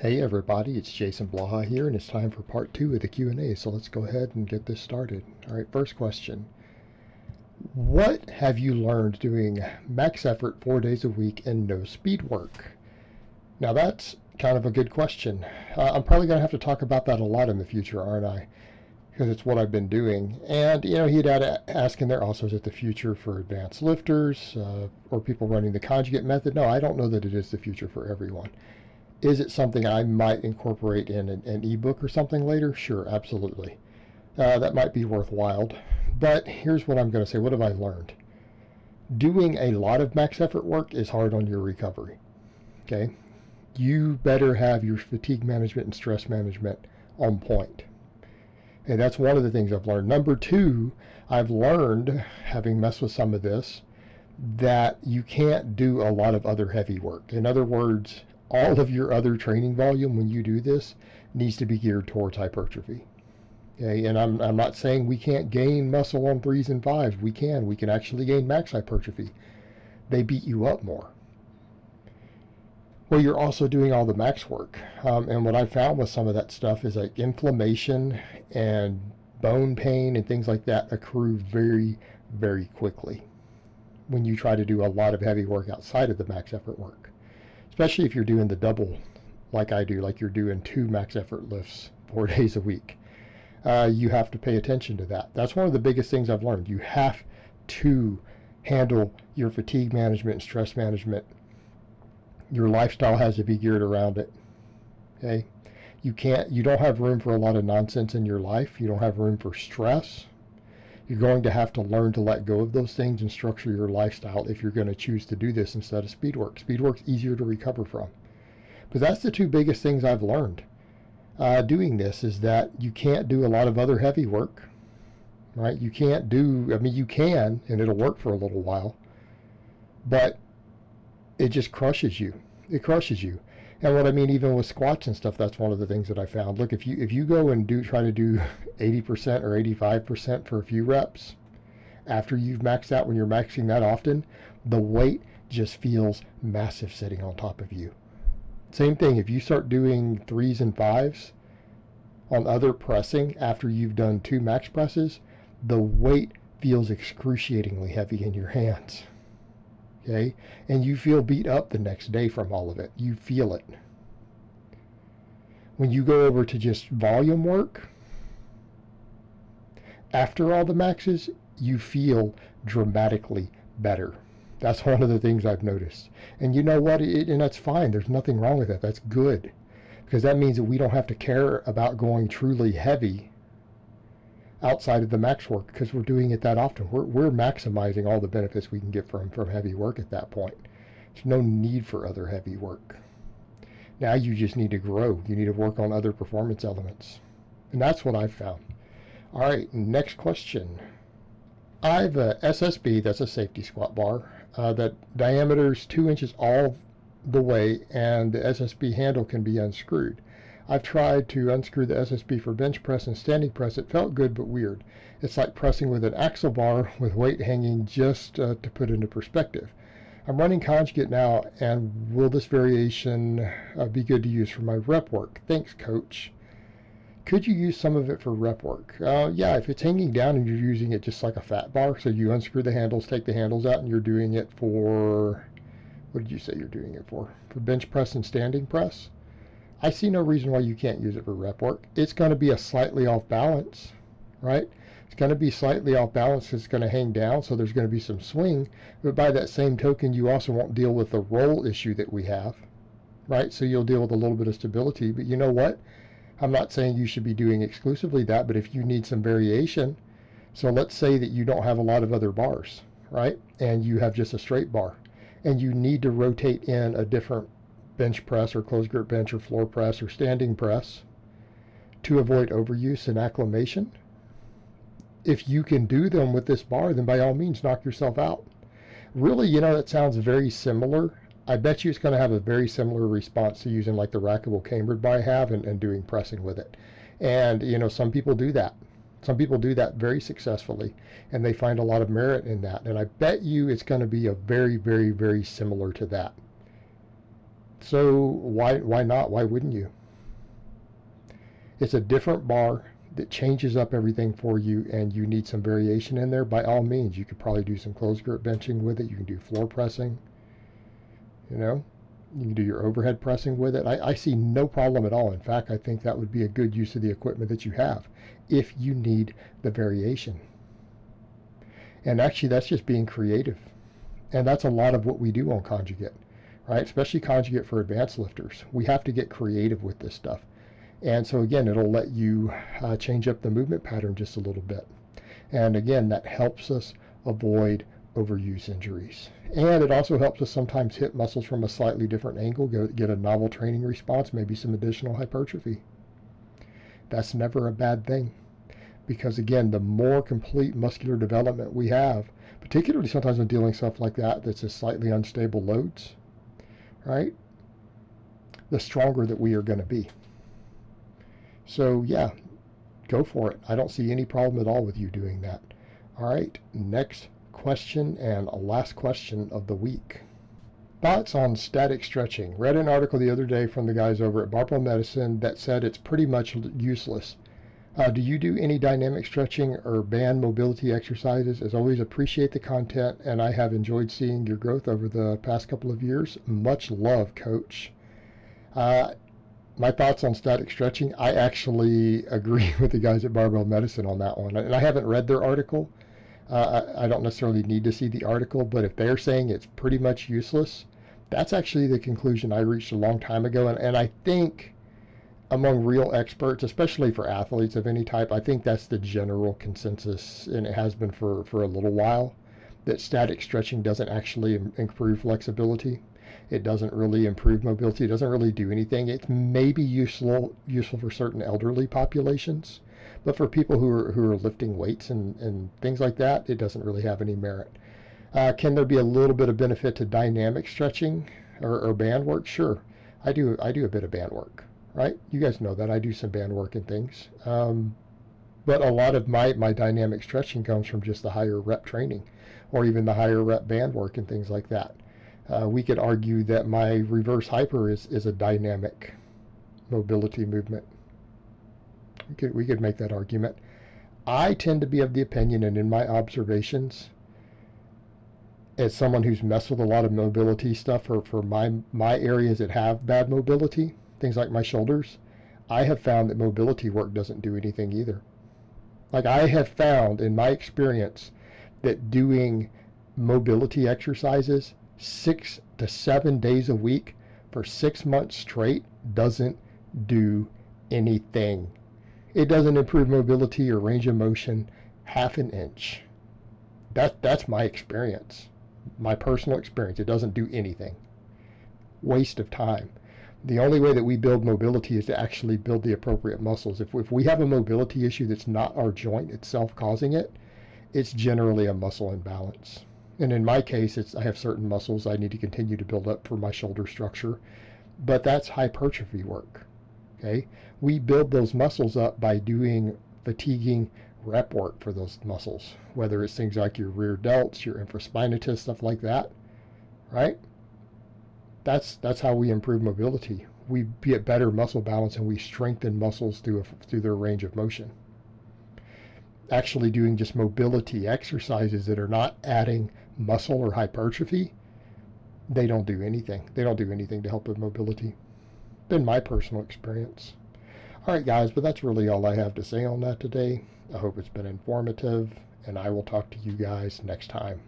Hey everybody, it's Jason Blaha here, and it's time for part 2 of the Q&A, so let's go ahead and get this started. Alright, first question. What have you learned doing max effort 4 days a week and no speed work? Now that's kind of a good question. I'm probably going to have to talk about that a lot in the future, aren't I? Because it's what I've been doing. And, he'd ask in there also, is it the future for advanced lifters or people running the conjugate method? No, I don't know that it is the future for everyone. Is it something I might incorporate in an ebook or something later? Sure, absolutely. That might be worthwhile. But here's what I'm going to say. What have I learned? Doing a lot of max effort work is hard on your recovery. Okay? You better have your fatigue management and stress management on point. And that's one of the things I've learned. Number two, I've learned, having messed with some of this, that you can't do a lot of other heavy work. In other words, all of your other training volume when you do this needs to be geared towards hypertrophy. Okay, and I'm not saying we can't gain muscle on 3s and 5s. We can actually gain max hypertrophy. They beat you up more. Well, you're also doing all the max work. And what I found with some of that stuff is like inflammation and bone pain and things like that accrue very, very quickly when you try to do a lot of heavy work outside of the max effort work. Especially if you're doing the double like I do, like you're doing 2 max effort lifts 4 days a week. You have to pay attention to that. That's one of the biggest things I've learned. You have to handle your fatigue management and stress management. Your lifestyle has to be geared around it. Okay? You don't have room for a lot of nonsense in your life. You don't have room for stress. You're going to have to learn to let go of those things and structure your lifestyle if you're going to choose to do this instead of speed work. Speed work's easier to recover from. But that's the 2 biggest things I've learned doing this, is that you can't do a lot of other heavy work, right? You can, and it'll work for a little while, but it just crushes you. It crushes you. And what I mean, even with squats and stuff, that's one of the things that I found. Look, if you go and try to do 80% or 85% for a few reps, after you've maxed out, when you're maxing that often, the weight just feels massive sitting on top of you. Same thing, if you start doing 3s and 5s on other pressing after you've done 2 max presses, the weight feels excruciatingly heavy in your hands. Okay? And you feel beat up the next day from all of it. You feel it. When you go over to just volume work, after all the maxes, you feel dramatically better. That's one of the things I've noticed. And you know what? And that's fine. There's nothing wrong with that. That's good. Because that means that we don't have to care about going truly heavy outside of the max work, because we're doing it that often. We're maximizing all the benefits we can get from heavy work at that point. There's no need for other heavy work. Now you just need to grow. You need to work on other performance elements. And that's what I've found. All right, next question. I have a SSB, that's a safety squat bar, that diameter's 2 inches all the way, and the SSB handle can be unscrewed. I've tried to unscrew the SSB for bench press and standing press. It felt good but weird. It's like pressing with an axle bar with weight hanging, just to put into perspective. I'm running conjugate now, and will this variation be good to use for my rep work? Thanks, coach. Could you use some of it for rep work? Yeah, if it's hanging down and you're using it just like a fat bar, so you unscrew the handles, take the handles out, and you're doing it for, what did you say you're doing it for? For bench press and standing press? I see no reason why you can't use it for rep work. It's going to be a slightly off balance, right? It's going to be slightly off balance. It's going to hang down, so there's going to be some swing. But by that same token, you also won't deal with the roll issue that we have, right? So you'll deal with a little bit of stability. But you know what? I'm not saying you should be doing exclusively that, but if you need some variation, so let's say that you don't have a lot of other bars, right? And you have just a straight bar, and you need to rotate in a different bench press or closed grip bench or floor press or standing press to avoid overuse and acclimation. If you can do them with this bar, then by all means knock yourself out. Really, that sounds very similar. I bet you it's going to have a very similar response to using like the rackable cambered bar I have and doing pressing with it. And some people do that. Some people do that very successfully, and they find a lot of merit in that. And I bet you it's going to be a very, very, very similar to that. So why not? Why wouldn't you? It's a different bar that changes up everything for you, and you need some variation in there. By all means, you could probably do some closed grip benching with it. You can do floor pressing. You know, you can do your overhead pressing with it. I see no problem at all. In fact, I think that would be a good use of the equipment that you have if you need the variation. And actually, that's just being creative. And that's a lot of what we do on conjugate, right? Especially conjugate for advanced lifters. We have to get creative with this stuff. And so again, it'll let you change up the movement pattern just a little bit. And again, that helps us avoid overuse injuries. And it also helps us sometimes hit muscles from a slightly different angle, get a novel training response, maybe some additional hypertrophy. That's never a bad thing. Because again, the more complete muscular development we have, particularly sometimes when dealing stuff like that, that's a slightly unstable loads, right? The stronger that we are going to be. So yeah, go for it. I don't see any problem at all with you doing that. All right, next question and last question of the week. Thoughts on static stretching? Read an article the other day from the guys over at Barbell Medicine that said it's pretty much useless. Do you do any dynamic stretching or band mobility exercises? As always, appreciate the content, and I have enjoyed seeing your growth over the past couple of years. Much love, Coach. My thoughts on static stretching, I actually agree with the guys at Barbell Medicine on that one. And I haven't read their article. I don't necessarily need to see the article, but if they're saying it's pretty much useless, that's actually the conclusion I reached a long time ago. And I think among real experts, especially for athletes of any type, I think that's the general consensus, and it has been for a little while, that static stretching doesn't actually improve flexibility. It doesn't really improve mobility. It doesn't really do anything. It may be useful for certain elderly populations, but for people who are lifting weights and things like that, it doesn't really have any merit. Can there be a little bit of benefit to dynamic stretching or band work? Sure, I do a bit of band work, right? You guys know that I do some band work and things, but a lot of my dynamic stretching comes from just the higher rep training, or even the higher rep band work and things like that. We could argue that my reverse hyper is a dynamic mobility movement. We could make that argument. I tend to be of the opinion, and in my observations, as someone who's messed with a lot of mobility stuff for my areas that have bad mobility, things like my shoulders, I have found that mobility work doesn't do anything either. Like, I have found in my experience that doing mobility exercises 6 to 7 days a week for 6 months straight doesn't do anything. It doesn't improve mobility or range of motion half an inch. That's my experience, my personal experience. It doesn't do anything. Waste of time. The only way that we build mobility is to actually build the appropriate muscles. If we have a mobility issue that's not our joint itself causing it, it's generally a muscle imbalance. And in my case, I have certain muscles I need to continue to build up for my shoulder structure, but that's hypertrophy work. Okay, we build those muscles up by doing fatiguing rep work for those muscles, whether it's things like your rear delts, your infraspinatus, stuff like that, right? That's how we improve mobility. We get better muscle balance, and we strengthen muscles through their range of motion. Actually doing just mobility exercises that are not adding muscle or hypertrophy, they don't do anything. They don't do anything to help with mobility. Been my personal experience. All right, guys, but that's really all I have to say on that today. I hope it's been informative, and I will talk to you guys next time.